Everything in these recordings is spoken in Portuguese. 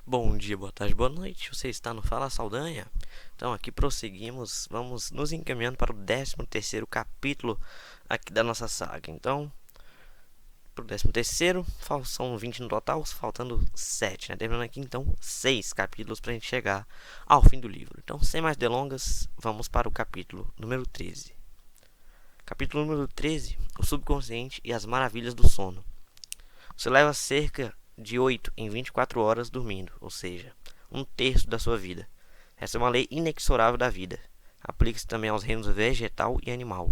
Bom dia, boa tarde, boa noite. Você está no Fala Saldanha? Então, aqui prosseguimos. Vamos nos encaminhando para o 13º capítulo aqui da nossa saga. Então, para o 13º, são 20 no total, faltando 7, né? Terminando aqui, então, 6 capítulos para a gente chegar ao fim do livro. Então, sem mais delongas, vamos para o capítulo número 13. Capítulo número 13, o subconsciente e as maravilhas do sono. Você leva cerca de 8 em 24 horas dormindo, ou seja, um terço da sua vida. Essa é uma lei inexorável da vida. Aplica-se também aos reinos vegetal e animal.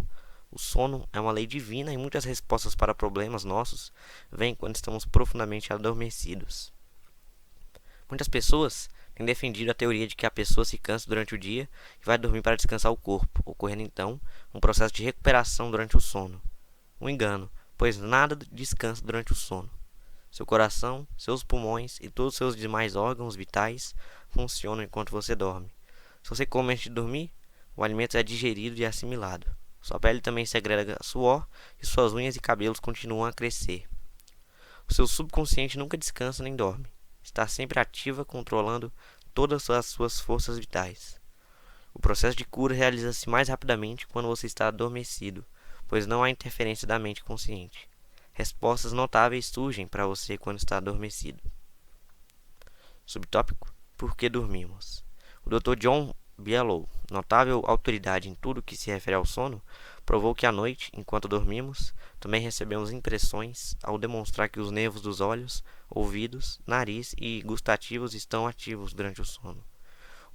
O sono é uma lei divina e muitas respostas para problemas nossos vêm quando estamos profundamente adormecidos. Muitas pessoas têm defendido a teoria de que a pessoa se cansa durante o dia e vai dormir para descansar o corpo, ocorrendo então um processo de recuperação durante o sono. Um engano, pois nada descansa durante o sono. Seu coração, seus pulmões e todos os seus demais órgãos vitais funcionam enquanto você dorme. Se você come antes de dormir, o alimento é digerido e assimilado. Sua pele também segrega suor e suas unhas e cabelos continuam a crescer. O seu subconsciente nunca descansa nem dorme. Está sempre ativa, controlando todas as suas forças vitais. O processo de cura realiza-se mais rapidamente quando você está adormecido, pois não há interferência da mente consciente. Respostas notáveis surgem para você quando está adormecido. Subtópico: Por que dormimos? O Dr. John Bigelow, notável autoridade em tudo que se refere ao sono, provou que à noite, enquanto dormimos, também recebemos impressões ao demonstrar que os nervos dos olhos, ouvidos, nariz e gustativos estão ativos durante o sono.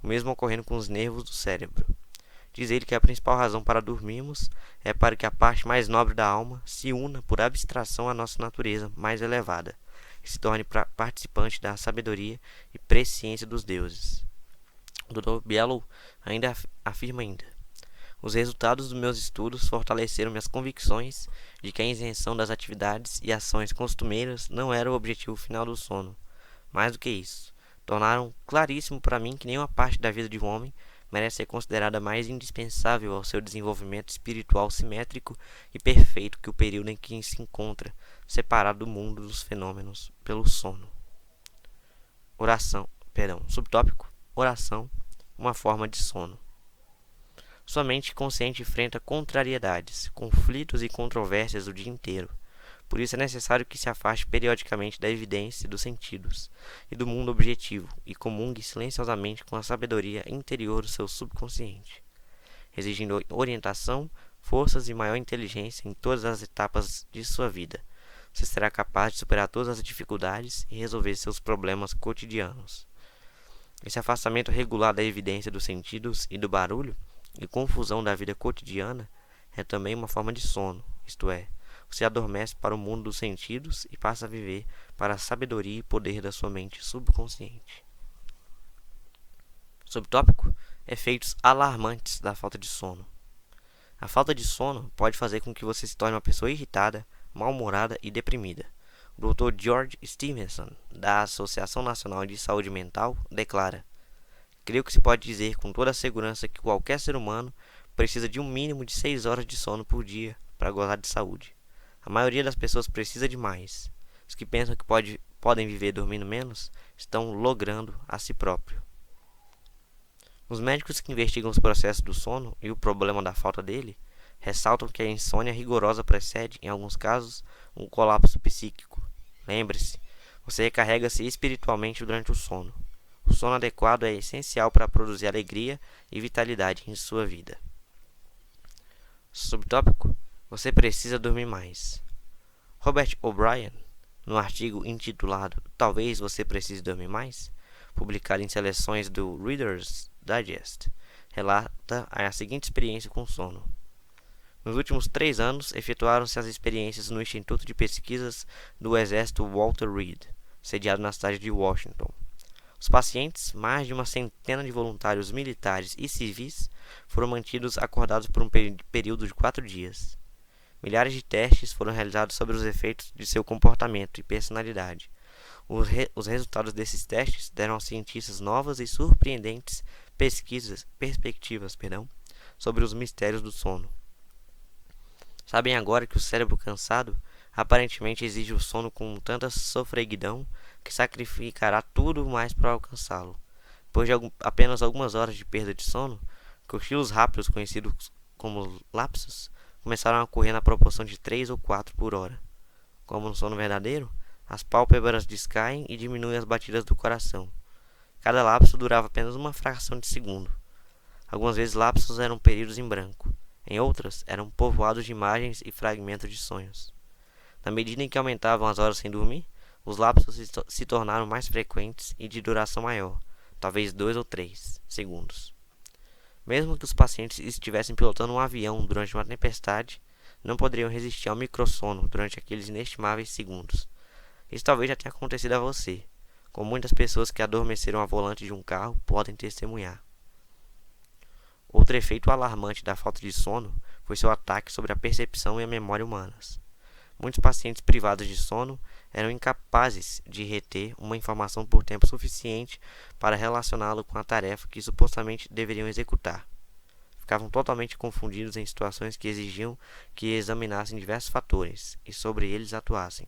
O mesmo ocorrendo com os nervos do cérebro. Diz ele que a principal razão para dormirmos é para que a parte mais nobre da alma se una por abstração à nossa natureza mais elevada e se torne participante da sabedoria e presciência dos deuses. O Dr. Bigelow afirma ainda: os resultados dos meus estudos fortaleceram minhas convicções de que a isenção das atividades e ações costumeiras não era o objetivo final do sono. Mais do que isso, tornaram claríssimo para mim que nenhuma parte da vida de um homem merece ser considerada mais indispensável ao seu desenvolvimento espiritual simétrico e perfeito que o período em que se encontra separado do mundo dos fenômenos pelo sono. Subtópico: oração, uma forma de sono. Sua mente consciente enfrenta contrariedades, conflitos e controvérsias o dia inteiro. Por isso é necessário que se afaste periodicamente da evidência dos sentidos e do mundo objetivo e comungue silenciosamente com a sabedoria interior do seu subconsciente, exigindo orientação, forças e maior inteligência em todas as etapas de sua vida. Você será capaz de superar todas as dificuldades e resolver seus problemas cotidianos. Esse afastamento regular da evidência dos sentidos e do barulho e confusão da vida cotidiana é também uma forma de sono, isto é, você adormece para o mundo dos sentidos e passa a viver para a sabedoria e poder da sua mente subconsciente. Subtópico: efeitos alarmantes da falta de sono. A falta de sono pode fazer com que você se torne uma pessoa irritada, mal-humorada e deprimida. O Dr. George Stevenson, da Associação Nacional de Saúde Mental, declara: creio que se pode dizer com toda a segurança que qualquer ser humano precisa de um mínimo de 6 horas de sono por dia para gozar de saúde. A maioria das pessoas precisa de mais. Os que pensam que podem viver dormindo menos estão logrando a si próprio. Os médicos que investigam os processos do sono e o problema da falta dele ressaltam que a insônia rigorosa precede, em alguns casos, um colapso psíquico. Lembre-se, você recarrega-se espiritualmente durante o sono. O sono adequado é essencial para produzir alegria e vitalidade em sua vida. Subtópico: você precisa dormir mais. Robert O'Brien, no artigo intitulado Talvez Você Precise Dormir Mais, publicado em seleções do Reader's Digest, relata a seguinte experiência com sono. Nos últimos 3 anos, efetuaram-se as experiências no Instituto de Pesquisas do Exército Walter Reed, sediado na cidade de Washington. Os pacientes, mais de uma centena de voluntários militares e civis, foram mantidos acordados por um período de 4 dias. Milhares de testes foram realizados sobre os efeitos de seu comportamento e personalidade. Os resultados desses testes deram aos cientistas novas e surpreendentes perspectivas sobre os mistérios do sono. Sabem agora que o cérebro cansado aparentemente exige o sono com tanta sofreguidão que sacrificará tudo mais para alcançá-lo. Depois de apenas algumas horas de perda de sono, cochilos rápidos, conhecidos como lapsos, começaram a ocorrer na proporção de 3 ou 4 por hora. Como no sono verdadeiro, as pálpebras descaem e diminuem as batidas do coração. Cada lapso durava apenas uma fração de segundo. Algumas vezes lapsos eram períodos em branco. Em outras, eram povoados de imagens e fragmentos de sonhos. Na medida em que aumentavam as horas sem dormir, os lapsos se tornaram mais frequentes e de duração maior, talvez 2 ou 3 segundos. Mesmo que os pacientes estivessem pilotando um avião durante uma tempestade, não poderiam resistir ao microsono durante aqueles inestimáveis segundos. Isso talvez já tenha acontecido a você, como muitas pessoas que adormeceram ao volante de um carro podem testemunhar. Outro efeito alarmante da falta de sono foi seu ataque sobre a percepção e a memória humanas. Muitos pacientes privados de sono eram incapazes de reter uma informação por tempo suficiente para relacioná-lo com a tarefa que supostamente deveriam executar. Ficavam totalmente confundidos em situações que exigiam que examinassem diversos fatores e sobre eles atuassem,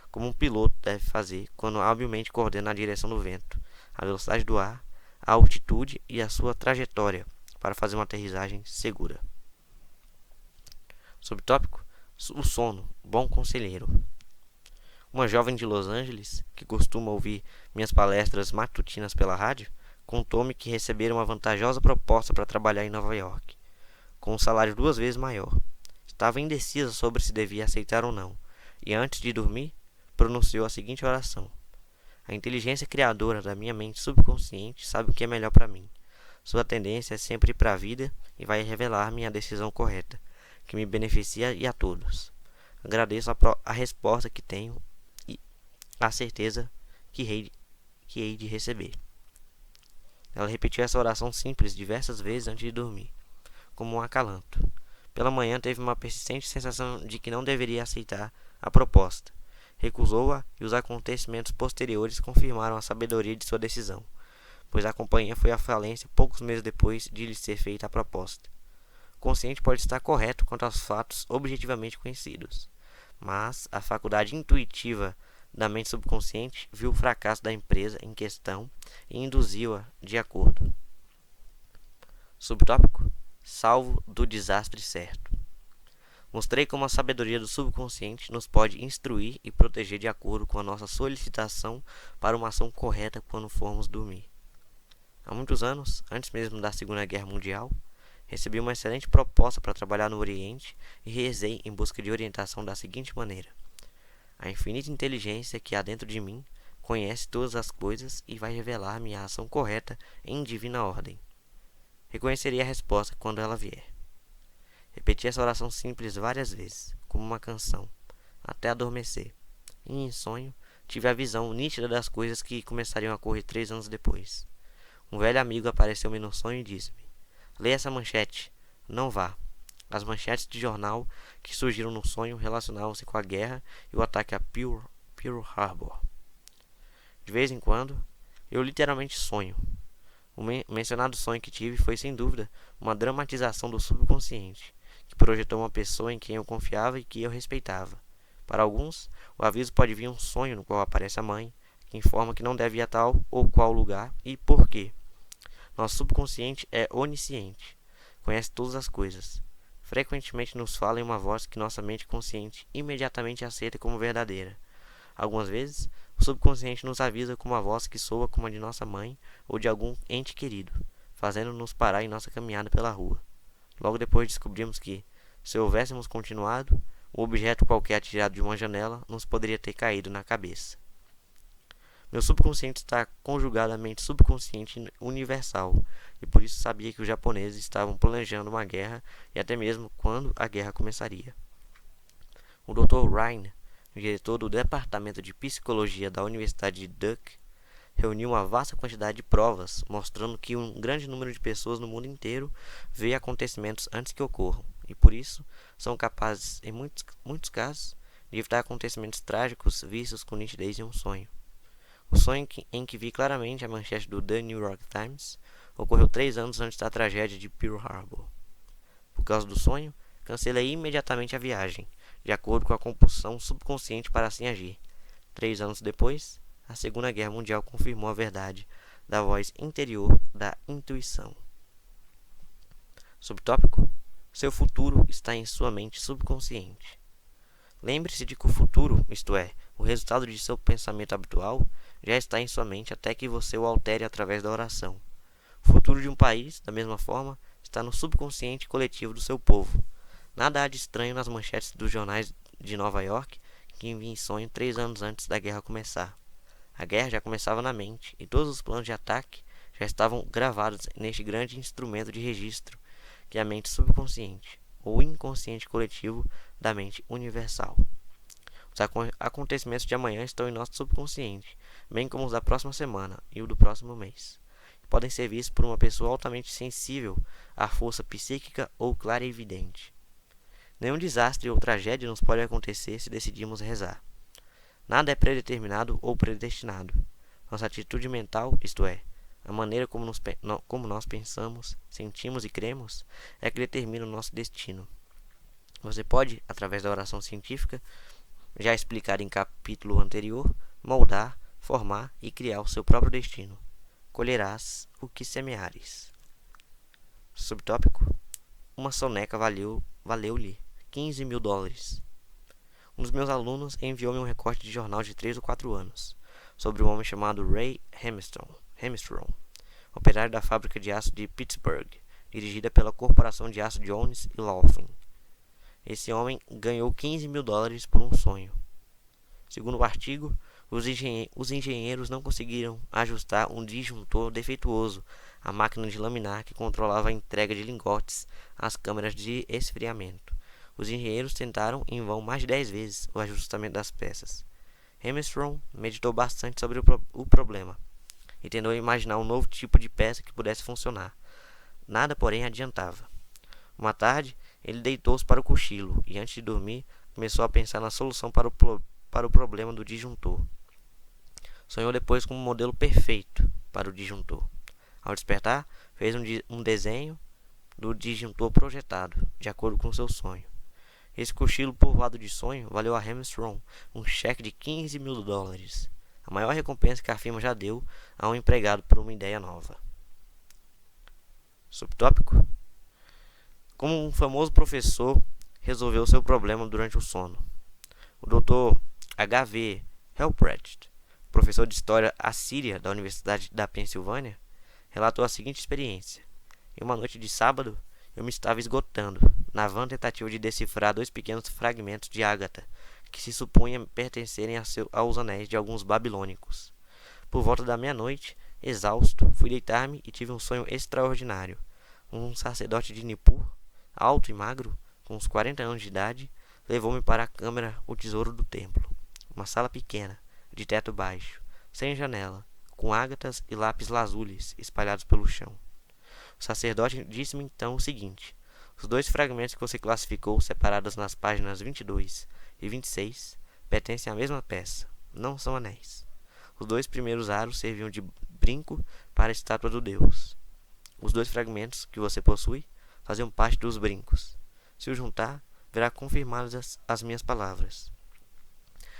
como um piloto deve fazer quando habilmente coordena a direção do vento, a velocidade do ar, a altitude e a sua trajetória para fazer uma aterrissagem segura. Subtópico: o sono, bom conselheiro. Uma jovem de Los Angeles, que costuma ouvir minhas palestras matutinas pela rádio, contou-me que recebera uma vantajosa proposta para trabalhar em Nova York, com um salário 2 vezes maior. Estava indecisa sobre se devia aceitar ou não, e antes de dormir, pronunciou a seguinte oração: a inteligência criadora da minha mente subconsciente sabe o que é melhor para mim. Sua tendência é sempre ir para a vida e vai revelar-me a decisão correta, que me beneficia e a todos. Agradeço a resposta que tenho e a certeza que hei de receber. Ela repetiu essa oração simples diversas vezes antes de dormir, como um acalanto. Pela manhã teve uma persistente sensação de que não deveria aceitar a proposta. Recusou-a e os acontecimentos posteriores confirmaram a sabedoria de sua decisão, pois a companhia foi à falência poucos meses depois de lhe ser feita a proposta. O consciente pode estar correto quanto aos fatos objetivamente conhecidos, mas a faculdade intuitiva da mente subconsciente viu o fracasso da empresa em questão e induziu-a de acordo. Subtópico: salvo do desastre certo. Mostrei como a sabedoria do subconsciente nos pode instruir e proteger de acordo com a nossa solicitação para uma ação correta quando formos dormir. Há muitos anos, antes mesmo da Segunda Guerra Mundial, recebi uma excelente proposta para trabalhar no Oriente e rezei em busca de orientação da seguinte maneira: a infinita inteligência que há dentro de mim conhece todas as coisas e vai revelar-me a ação correta em divina ordem. Reconhecerei a resposta quando ela vier. Repeti essa oração simples várias vezes, como uma canção, até adormecer. E em sonho, tive a visão nítida das coisas que começariam a ocorrer 3 anos depois. Um velho amigo apareceu-me no sonho e disse-me: leia essa manchete, não vá. As manchetes de jornal que surgiram no sonho relacionavam-se com a guerra e o ataque a Pearl Harbor. De vez em quando, eu literalmente sonho. O mencionado sonho que tive foi, sem dúvida, uma dramatização do subconsciente, que projetou uma pessoa em quem eu confiava e que eu respeitava. Para alguns, o aviso pode vir um sonho no qual aparece a mãe, que informa que não deve ir a tal ou qual lugar e por quê. Nosso subconsciente é onisciente, conhece todas as coisas. Frequentemente nos fala em uma voz que nossa mente consciente imediatamente aceita como verdadeira. Algumas vezes, o subconsciente nos avisa com uma voz que soa como a de nossa mãe ou de algum ente querido, fazendo-nos parar em nossa caminhada pela rua. Logo depois descobrimos que, se houvéssemos continuado, um objeto qualquer atirado de uma janela nos poderia ter caído na cabeça. Meu subconsciente está conjugado à mente subconsciente universal, e por isso sabia que os japoneses estavam planejando uma guerra e até mesmo quando a guerra começaria. O Dr. Ryan, diretor do Departamento de Psicologia da Universidade de Duke, reuniu uma vasta quantidade de provas mostrando que um grande número de pessoas no mundo inteiro vê acontecimentos antes que ocorram, e por isso são capazes, em muitos casos, de evitar acontecimentos trágicos vistos com nitidez em um sonho. O sonho em que vi claramente a manchete do The New York Times ocorreu 3 anos antes da tragédia de Pearl Harbor. Por causa do sonho, cancelei imediatamente a viagem, de acordo com a compulsão subconsciente para assim agir. 3 anos depois, a Segunda Guerra Mundial confirmou a verdade da voz interior da intuição. Subtópico: seu futuro está em sua mente subconsciente. Lembre-se de que o futuro, isto é, o resultado de seu pensamento habitual, já está em sua mente até que você o altere através da oração. O futuro de um país, da mesma forma, está no subconsciente coletivo do seu povo. Nada há de estranho nas manchetes dos jornais de Nova York que enviam em sonho 3 anos antes da guerra começar. A guerra já começava na mente e todos os planos de ataque já estavam gravados neste grande instrumento de registro que é a mente subconsciente, ou inconsciente coletivo da mente universal. Os acontecimentos de amanhã estão em nosso subconsciente, bem como os da próxima semana e o do próximo mês. Podem ser vistos por uma pessoa altamente sensível à força psíquica ou clarividente. Nenhum desastre ou tragédia nos pode acontecer se decidirmos rezar. Nada é predeterminado ou predestinado. Nossa atitude mental, isto é, a maneira como nós pensamos, sentimos e cremos, é que determina o nosso destino. Você pode, através da oração científica, já explicada em capítulo anterior, moldar, formar e criar o seu próprio destino. Colherás o que semeares. Subtópico: uma soneca valeu-lhe $15.000. Um dos meus alunos enviou-me um recorte de jornal de 3 ou 4 anos, sobre um homem chamado Ray Hemstrom, operário da fábrica de aço de Pittsburgh, dirigida pela Corporação de Aço Jones e Laughlin. Esse homem ganhou $15.000 por um sonho. Segundo o artigo, os engenheiros não conseguiram ajustar um disjuntor defeituoso à máquina de laminar que controlava a entrega de lingotes às câmaras de esfriamento. Os engenheiros tentaram em vão mais de 10 vezes o ajustamento das peças. Hemstrom meditou bastante sobre o problema e tentou imaginar um novo tipo de peça que pudesse funcionar. Nada, porém, adiantava. Uma tarde, ele deitou-se para o cochilo e, antes de dormir, começou a pensar na solução para o problema do disjuntor. Sonhou depois com um modelo perfeito para o disjuntor. Ao despertar, fez um desenho do disjuntor projetado, de acordo com seu sonho. Esse cochilo povoado de sonho valeu a Hemstrom um cheque de $15.000, a maior recompensa que a firma já deu a um empregado por uma ideia nova. Subtópico: como um famoso professor resolveu seu problema durante o sono. O Dr. H.V. Helprecht, professor de História Assíria da Universidade da Pensilvânia, relatou a seguinte experiência. Em uma noite de sábado, eu me estava esgotando, na vã tentativa de decifrar 2 pequenos fragmentos de ágata, que se supunha pertencerem aos anéis de alguns babilônicos. Por volta da meia-noite, exausto, fui deitar-me e tive um sonho extraordinário. Um sacerdote de Nippur, alto e magro, com uns 40 anos de idade, levou-me para a câmara, o tesouro do templo. Uma sala pequena, de teto baixo, sem janela, com ágatas e lápis lazulis espalhados pelo chão. O sacerdote disse-me então o seguinte: os 2 fragmentos que você classificou, separados nas páginas 22 e 26, pertencem à mesma peça, não são anéis. Os 2 primeiros aros serviam de brinco para a estátua do deus. Os 2 fragmentos que você possui faziam parte dos brincos. Se o juntar, verá confirmadas as minhas palavras.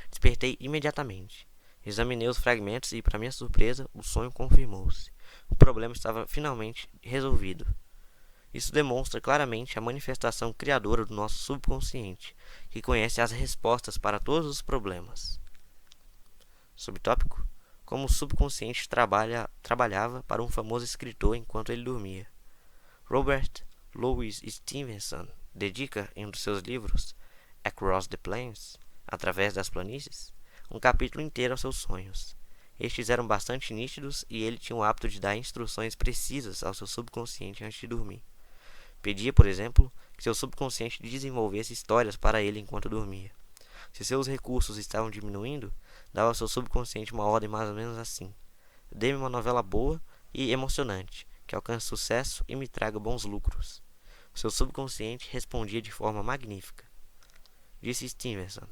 Despertei imediatamente. Examinei os fragmentos e, para minha surpresa, o sonho confirmou-se. O problema estava finalmente resolvido. Isso demonstra claramente a manifestação criadora do nosso subconsciente, que conhece as respostas para todos os problemas. Subtópico: como o subconsciente trabalhava para um famoso escritor enquanto ele dormia. Robert Louis Stevenson dedica, em um dos seus livros, Across the Plains, Através das Planícies, um capítulo inteiro aos seus sonhos. Estes eram bastante nítidos e ele tinha o hábito de dar instruções precisas ao seu subconsciente antes de dormir. Pedia, por exemplo, que seu subconsciente desenvolvesse histórias para ele enquanto dormia. Se seus recursos estavam diminuindo, dava ao seu subconsciente uma ordem mais ou menos assim: dê-me uma novela boa e emocionante, que alcance sucesso e me traga bons lucros. O seu subconsciente respondia de forma magnífica. Disse Stevenson: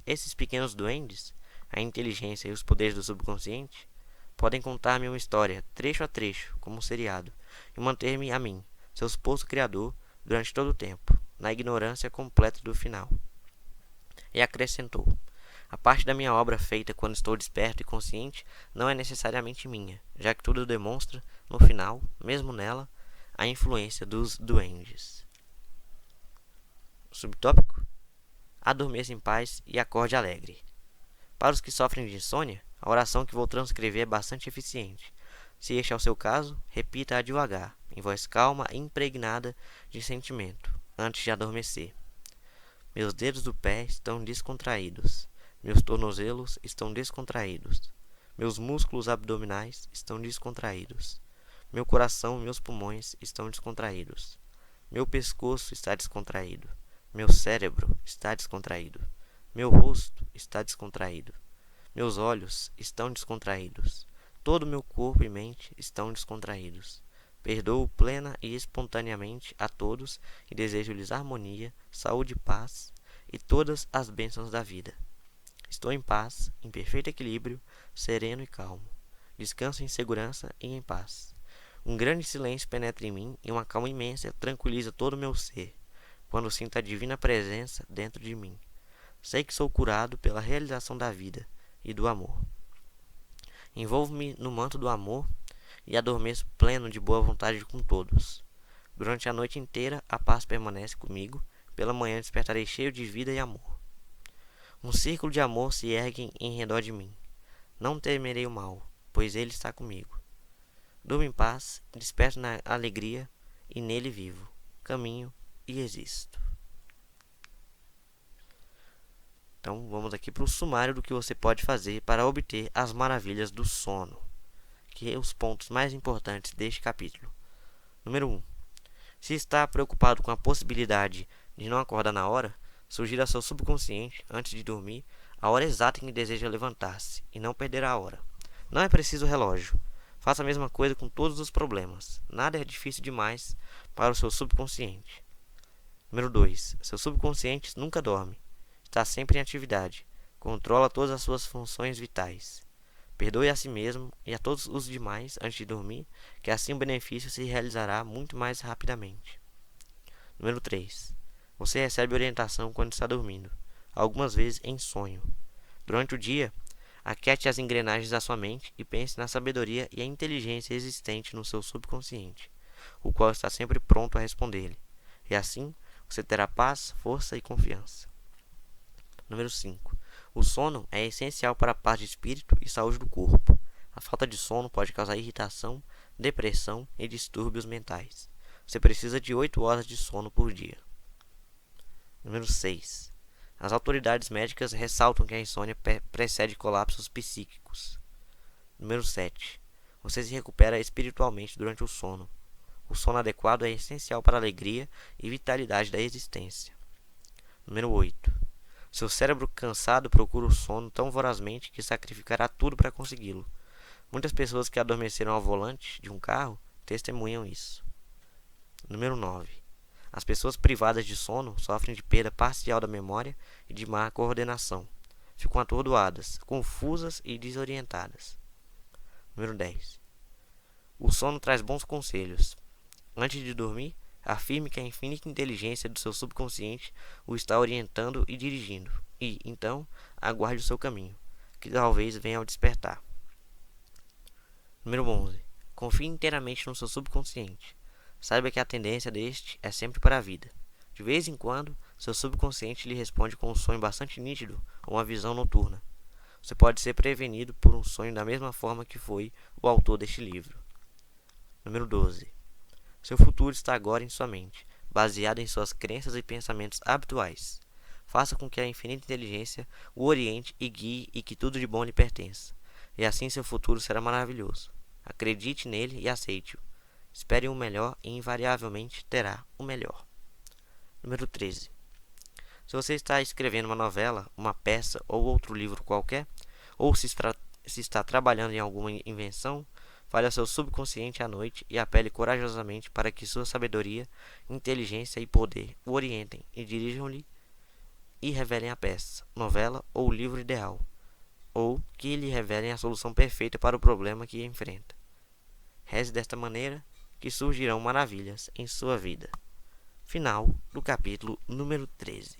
esses pequenos duendes, a inteligência e os poderes do subconsciente, podem contar-me uma história, trecho a trecho, como um seriado, e manter-me a mim, seu suposto criador, durante todo o tempo, na ignorância completa do final. E acrescentou: A parte da minha obra feita quando estou desperto e consciente não é necessariamente minha, já que tudo demonstra, no final, mesmo nela, a influência dos duendes. Subtópico: adormeça em paz e acorde alegre. Para os que sofrem de insônia, a oração que vou transcrever é bastante eficiente. Se este é o seu caso, repita-a devagar, em voz calma e impregnada de sentimento, antes de adormecer. Meus dedos do pé estão descontraídos. Meus tornozelos estão descontraídos. Meus músculos abdominais estão descontraídos. Meu coração e meus pulmões estão descontraídos. Meu pescoço está descontraído. Meu cérebro está descontraído. Meu rosto está descontraído. Meus olhos estão descontraídos. Todo meu corpo e mente estão descontraídos. Perdoo plena e espontaneamente a todos e desejo-lhes harmonia, saúde e paz e todas as bênçãos da vida. Estou em paz, em perfeito equilíbrio, sereno e calmo. Descanso em segurança e em paz. Um grande silêncio penetra em mim e uma calma imensa tranquiliza todo o meu ser, quando sinto a divina presença dentro de mim. Sei que sou curado pela realização da vida e do amor. Envolvo-me no manto do amor e adormeço pleno de boa vontade com todos. Durante a noite inteira a paz permanece comigo, pela manhã despertarei cheio de vida e amor. Um círculo de amor se ergue em redor de mim. Não temerei o mal, pois ele está comigo. Durmo em paz, desperto na alegria e nele vivo, caminho e existo. Então vamos aqui para o sumário do que você pode fazer para obter as maravilhas do sono, que é os pontos mais importantes deste capítulo. Número 1. Se está preocupado com a possibilidade de não acordar na hora, sugira ao seu subconsciente, antes de dormir, a hora exata em que deseja levantar-se e não perder a hora. Não é preciso relógio. Faça a mesma coisa com todos os problemas. Nada é difícil demais para o seu subconsciente. Número 2. Seu subconsciente nunca dorme. Está sempre em atividade. Controla todas as suas funções vitais. Perdoe a si mesmo e a todos os demais antes de dormir, que assim o benefício se realizará muito mais rapidamente. Número 3. Você recebe orientação quando está dormindo, algumas vezes em sonho. Durante o dia, aquiete as engrenagens da sua mente e pense na sabedoria e a inteligência existente no seu subconsciente, o qual está sempre pronto a responder-lhe. E assim, você terá paz, força e confiança. Número 5. O sono é essencial para a paz de espírito e saúde do corpo. A falta de sono pode causar irritação, depressão e distúrbios mentais. Você precisa de 8 horas de sono por dia. Número 6. As autoridades médicas ressaltam que a insônia precede colapsos psíquicos. Número 7. Você se recupera espiritualmente durante o sono. O sono adequado é essencial para a alegria e vitalidade da existência. Número 8. Seu cérebro cansado procura o sono tão vorazmente que sacrificará tudo para consegui-lo. Muitas pessoas que adormeceram ao volante de um carro testemunham isso. Número 9. As pessoas privadas de sono sofrem de perda parcial da memória e de má coordenação. Ficam atordoadas, confusas e desorientadas. Número 10. O sono traz bons conselhos. Antes de dormir, afirme que a infinita inteligência do seu subconsciente o está orientando e dirigindo, e, então, aguarde o seu caminho, que talvez venha ao despertar. Número 11. Confie inteiramente no seu subconsciente. Saiba que a tendência deste é sempre para a vida. De vez em quando, seu subconsciente lhe responde com um sonho bastante nítido ou uma visão noturna. Você pode ser prevenido por um sonho da mesma forma que foi o autor deste livro. Número 12. Seu futuro está agora em sua mente, baseado em suas crenças e pensamentos habituais. Faça com que a infinita inteligência o oriente e guie e que tudo de bom lhe pertença. E assim seu futuro será maravilhoso. Acredite nele e aceite-o. Espere o melhor e invariavelmente terá o melhor. Número 13. Se você está escrevendo uma novela, uma peça ou outro livro qualquer, ou se está trabalhando em alguma invenção, fale ao seu subconsciente à noite e apele corajosamente para que sua sabedoria, inteligência e poder o orientem e dirijam-lhe e revelem a peça, novela ou livro ideal, ou que lhe revelem a solução perfeita para o problema que enfrenta. Reze desta maneira que surgirão maravilhas em sua vida. Final do capítulo número 13.